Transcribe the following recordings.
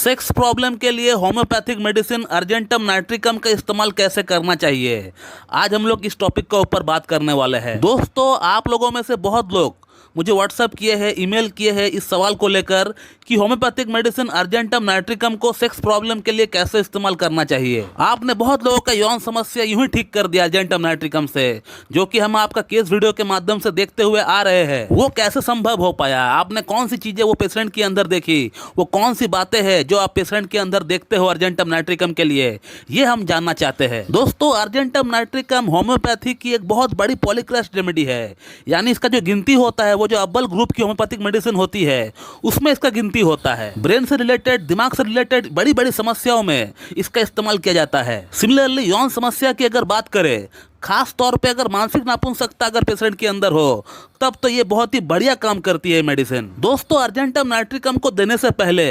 Sex problem के लिए homeopathic medicine argentum nitricum का इस्तेमाल कैसे करना चाहिए, आज हम लोग इस टॉपिक के ऊपर बात करने वाले हैं। दोस्तों, आप लोगों में से बहुत लोग मुझे व्हाट्सएप किए हैं, ईमेल किए हैं इस सवाल को लेकर कि होम्योपैथिक मेडिसिन अर्जेंटम नाइट्रिकम को सेक्स प्रॉब्लम के लिए कैसे इस्तेमाल करना चाहिए। आपने बहुत लोगों का यौन समस्या यूं ही ठीक कर दिया अर्जेंटम नाइट्रिकम से, जो कि हम आपका केस वीडियो के माध्यम से देखते हुए आ रहे हैं। वो कैसे संभव हो पाया? आपने कौन सी चीजें वो पेशेंट के अंदर देखी, वो कौन सी बातें हैं जो आप पेशेंट के अंदर देखते हो अर्जेंटम नाइट्रिकम के लिए, ये हम जानना चाहते हैं। दोस्तों, अर्जेंटम नाइट्रिकम होम्योपैथी की एक बहुत बड़ी पॉलीक्रेस्ट रेमेडी है, यानी इसका जो गिनती होता है वो जो अव्वल ग्रुप की होम्योपैथिक मेडिसिन होती है उसमें इसका गिनती होता है। ब्रेन से रिलेटेड, दिमाग से रिलेटेड बड़ी बड़ी समस्याओं में इसका इस्तेमाल किया जाता है। सिमिलरली यौन समस्या की अगर बात करें, खास तौर पे अगर मानसिक नापुंसकता अगर पेशेंट के अंदर हो, तब तो ये बहुत ही बढ़िया काम करती है मेडिसिन। दोस्तों, अर्जेंटम नाइट्रिकम को देने से पहले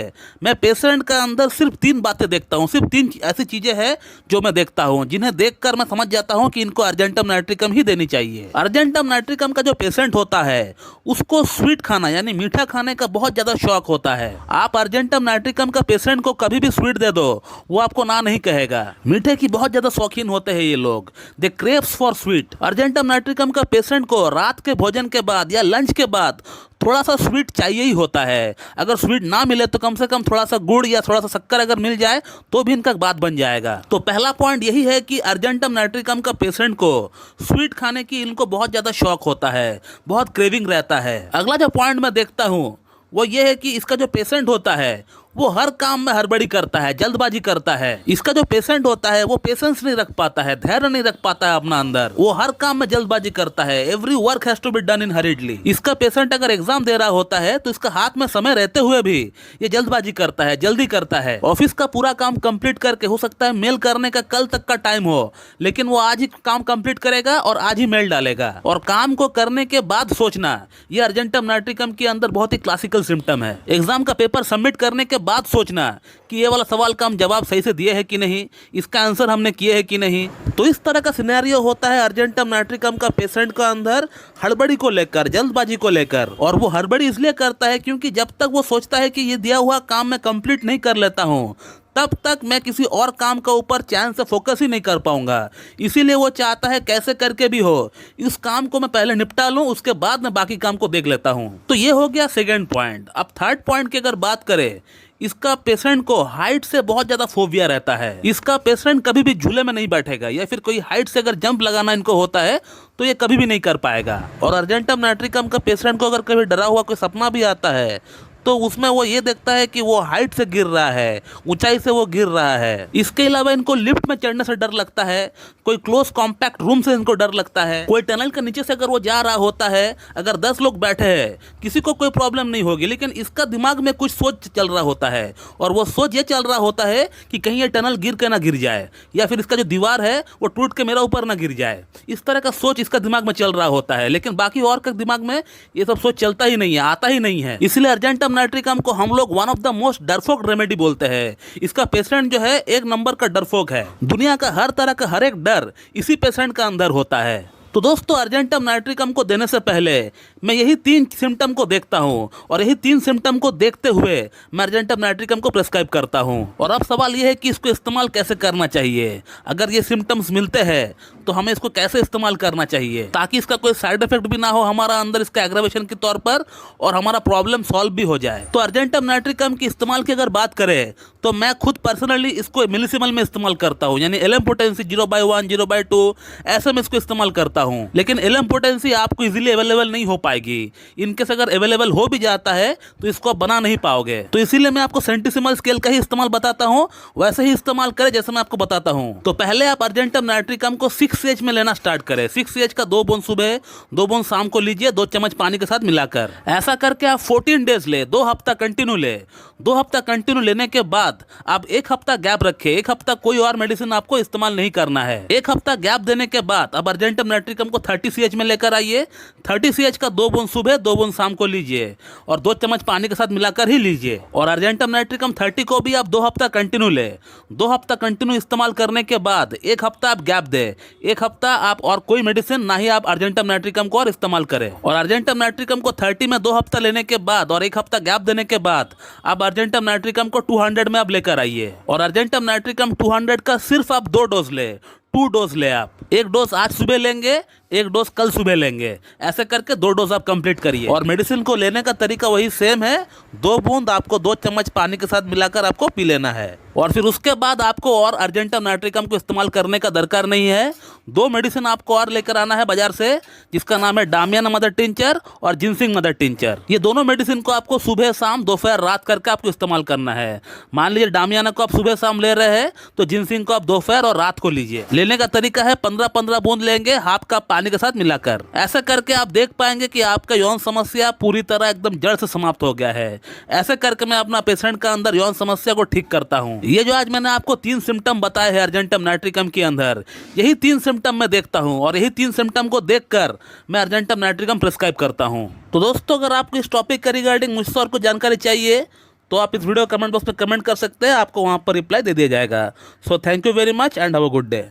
मैं पेशेंट का अंदर सिर्फ 3 बातें देखता हूँ। सिर्फ 3 ऐसी चीजें हैं जो मैं देखता हूँ, जिन्हें देखकर मैं समझ जाता हूँ कि इनको अर्जेंटम नाइट्रिकम ही देनी चाहिए। अर्जेंटम नाइट्रिकम का जो पेशेंट होता है उसको स्वीट खाना यानी मीठा खाने का बहुत ज्यादा शौक होता है। आप अर्जेंटम नाइट्रिकम का पेशेंट को कभी भी स्वीट दे दो, वो आपको ना नहीं कहेगा। मीठे की बहुत ज्यादा शौकीन होते हैं ये लोग, they craves for sweet. Argentum nitricum का पेशेंट को रात के भोजन के बाद या लंच के बाद थोड़ा सा स्वीट चाहिए ही होता है। अगर स्वीट ना मिले तो कम से कम थोड़ा सा गुड़ या थोड़ा सा शक्कर अगर मिल जाए तो भी इनका बात बन जाएगा। तो पहला पॉइंट यही है कि अर्जेंटम नाइट्रिकम का पेशेंट को स्वीट खाने की इनको बहुत ज्यादा शौक होता है, बहुत क्रेविंग रहता है। अगला जो पॉइंट मैं देखता हूँ वो ये है कि इसका जो पेशेंट होता है वो हर काम में हड़बड़ी करता है, जल्दबाजी करता है। इसका जो पेशेंट होता है वो पेशेंस नहीं रख पाता है, धैर्य नहीं रख पाता है अपना अंदर, वो हर काम में जल्दबाजी करता है। Every work has to be done in hurriedly. इसका पेशेंट अगर एग्जाम दे रहा होता है तो इसका हाथ में समय रहते हुए भी ये जल्दबाजी करता है, जल्दी करता है। ऑफिस का पूरा काम कंप्लीट करके हो सकता है मेल करने का कल तक का टाइम हो, लेकिन वो आज ही काम कंप्लीट करेगा और आज ही मेल डालेगा। और काम को करने के बाद सोचना, ये अर्जेंटम नाइट्रिकम के अंदर बहुत ही क्लासिकल सिम्टम है। एग्जाम का पेपर सबमिट करने के बाद सोचना कि ये वाला सवाल का हम जवाब सही से दिए है कि नहीं, इसका आंसर हमने किए है कि नहीं। तो इस तरह का सिनेरियो होता है अर्जेंटम नाइट्रिकम का पेशेंट का अंदर, हड़बड़ी को लेकर, जल्दबाजी को लेकर। और वो हड़बड़ी इसलिए करता है क्योंकि जब तक वो सोचता है कि ये दिया हुआ काम मैं कंप्लीट नहीं कर लेता हूँ, तब तक मैं किसी और काम का ऊपर चैन से फोकस ही नहीं कर पाऊंगा। इसीलिए वो चाहता है कैसे करके भी हो इस काम को मैं पहले निपटा लूं, उसके बाद मैं बाकी काम को देख लेता हूं। तो ये हो गया सेकंड पॉइंट। अब थर्ड पॉइंट की अगर बात करें, इसका पेशेंट को हाइट से बहुत ज्यादा फोबिया रहता है। इसका पेशेंट कभी भी झूले में नहीं बैठेगा, या फिर कोई हाइट से अगर जंप लगाना इनको होता है तो ये कभी भी नहीं कर पाएगा। और अर्जेंटम नाइट्रिकम का पेशेंट को अगर कभी डरा हुआ कोई सपना भी आता है तो उसमें वो ये देखता है कि वो हाइट से गिर रहा है, ऊंचाई से वो गिर रहा है। इसके अलावा इनको लिफ्ट में चढ़ने से डर लगता है, कोई क्लोज कॉम्पैक्ट रूम से इनको डर लगता है, कोई टनल के नीचे से अगर वो जा रहा होता है, अगर 10 लोग बैठे हैं किसी को कोई प्रॉब्लम नहीं होगी, लेकिन इसका दिमाग में कुछ सोच चल रहा होता है और वो सोच ये चल रहा होता है कि कहीं ये टनल गिर के ना गिर जाए, या फिर इसका जो दीवार है वो टूट के मेरा ऊपर ना गिर जाए। इस तरह का सोच इसका दिमाग में चल रहा होता है, लेकिन बाकी और के दिमाग में ये सब सोच चलता ही नहीं है, आता ही नहीं है। इसलिए अर्जेंटम नाइट्रिकम को हम लोग वन ऑफ द मोस्ट डरपोक रेमेडी बोलते हैं। इसका पेशेंट जो है एक नंबर का डरपोक है। दुनिया का हर तरह का हर एक डर इसी पेशेंट का अंदर होता है। तो दोस्तों, अर्जेंटम नाइट्रिकम को देने से पहले मैं यही 3 सिम्टम को देखता हूं, और यही 3 सिम्टम को देखते हुए मैं अर्जेंटम नाइट्रिकम को प्रेस्क्राइब करता हूं। और अब सवाल यह है कि इसको इस्तेमाल कैसे करना चाहिए। अगर ये सिम्टम्स मिलते हैं तो हमें इसको कैसे इस्तेमाल करना चाहिए, ताकि इसका कोई साइड इफेक्ट भी ना हो हमारा अंदर इसका एग्रावेशन के तौर पर, और हमारा प्रॉब्लम सॉल्व भी हो जाए। तो अर्जेंटम नाइट्रिकम की इस्तेमाल की अगर बात करें तो मैं खुद पर्सनली इसको मिलीसिमल में इस्तेमाल करता हूँ, यानी एलएम पोटेंसी 0/1, 0/2 ऐसे में इसको इस्तेमाल करता हूँ। लेकिन एलएम पोटेंसी आपको इजीली अवेलेबल नहीं हो पाएगी। इनकेस अगर अवेलेबल हो भी जाता है तो इसको आप बना नहीं पाओगे। तो इसीलिए मैं आपको सेंटीसिमल स्केल का ही इस्तेमाल बताता हूँ, वैसे ही इस्तेमाल करें जैसे मैं आपको बताता हूँ। तो पहले आप अर्जेंटम नाइट्रिकम को 6H में लेना स्टार्ट करें। 6H का 2 बूंद सुबह, 2 बूंद शाम को लीजिए, 2 चम्मच पानी के साथ मिलाकर। ऐसा करके आप 14 डेज ले, 2 हफ्ता कंटिन्यू ले। 2 हफ्ता कंटिन्यू लेने के बाद आप 1 हफ्ता गैप रखें। 1 हफ्ता कोई और मेडिसिन आपको इस्तेमाल नहीं करना है। 1 हफ्ता गैप देने के बाद अब अर्जेंटम नाइट्रिकम को 30 CH में लेकर आइए। 30 CH का 2 बूंद सुबह 2 बूंद शाम को लीजिए और 2 चम्मच पानी के साथ मिलाकर ही लीजिए। और अर्जेंटम नाइट्रिकम 30 को भी आप 2 हफ्ता कंटिन्यू लें। 2 हफ्ता कंटिन्यू इस्तेमाल करने के बाद 1 हफ्ता आप गैप दें। 1 हफ्ता आप और कोई मेडिसिन ना ही आप अर्जेंटम नाइट्रिकम को और इस्तेमाल करें। और अर्जेंटम नाइट्रिकम को 30 में 2 हफ्ता लेने के बाद और 1 हफ्ता गैप देने के बाद आप अर्जेंटम नाइट्रिकम को 200 में आप लेकर आइए। और अर्जेंटम नाइट्रिकम 200 का सिर्फ आप 2 डोज ले, 2 डोज ले आप। 1 डोज आज सुबह लेंगे, 1 डोज कल सुबह लेंगे। ऐसे करके 2 डोज आप कंप्लीट करिए। और मेडिसिन को लेने का तरीका वही सेम है। 2 बूंद आपको 2 चम्मच पानी के साथ मिलाकर आपको पी लेना है। और फिर उसके बाद आपको और अर्जेंटम नाइट्रिकम को इस्तेमाल करने का दरकार नहीं है। 2 मेडिसिन आपको और लेकर आना है बाजार से, जिसका नाम है डामियाना मदर टिंचर और जिनसिंग मदर टिंचर। ये दोनों मेडिसिन को आपको सुबह शाम दोपहर रात करके आपको इस्तेमाल करना है। मान लीजिए डामियाना को आप सुबह शाम ले रहे हैं तो जिनसिंग को आप दोपहर और रात को लीजिए। लेने का तरीका है 15-15 बूंद लेंगे हाफ कप पानी के साथ मिलाकर। ऐसा करके आप देख पाएंगे कि आपका यौन समस्या पूरी तरह एकदम जड़ से समाप्त हो गया है। ऐसे करके मैं अपना पेशेंट का अंदर यौन समस्या को ठीक करता हूँ। ये जो आज मैंने आपको 3 सिम्टम बताए हैं अर्जेंटम नाइट्रिकम के अंदर, यही 3 सिम्टम मैं देखता हूँ और यही 3 सिम्टम को देखकर मैं अर्जेंटम नाइट्रिकम प्रिस्क्राइब करता हूँ। तो दोस्तों, अगर आपको इस टॉपिक के रिगार्डिंग मुझसे और कुछ जानकारी चाहिए तो आप इस वीडियो कमेंट बॉक्स में कमेंट कर सकते हैं, आपको वहाँ पर रिप्लाई दे दिया जाएगा। So thank you very much and have a good day.